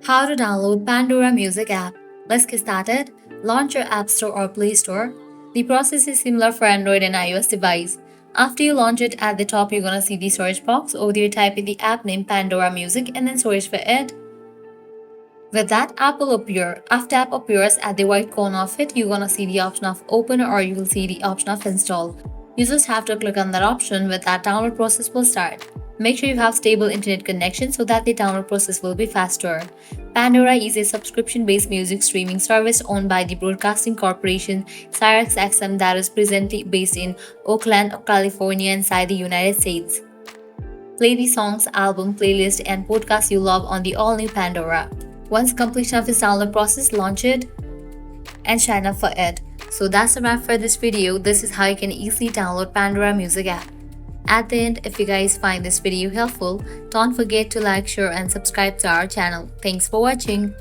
How to download Pandora Music app. Let's get started. Launch your App Store or Play Store. The process is similar for Android and iOS device. After you launch it, at the top you're gonna see the search box. Over there, type in the app name Pandora Music and then search for it. With that, app will appear. After app appears, at the right corner of it, you're gonna see the option of open or you will see the option of install. You just have to click on that option. With that, download process will start. Make sure you have stable internet connection so that the download process will be faster. Pandora is a subscription-based music streaming service owned by the broadcasting corporation SiriusXM that is presently based in Oakland, California inside the United States. Play the songs, album, playlist, and podcasts you love on the all-new Pandora. Once completion of this download process, launch it and sign up for it. So that's a wrap for this video. This is how you can easily download Pandora Music app. At the end, if you guys find this video helpful, don't forget to like, share and subscribe to our channel. Thanks for watching.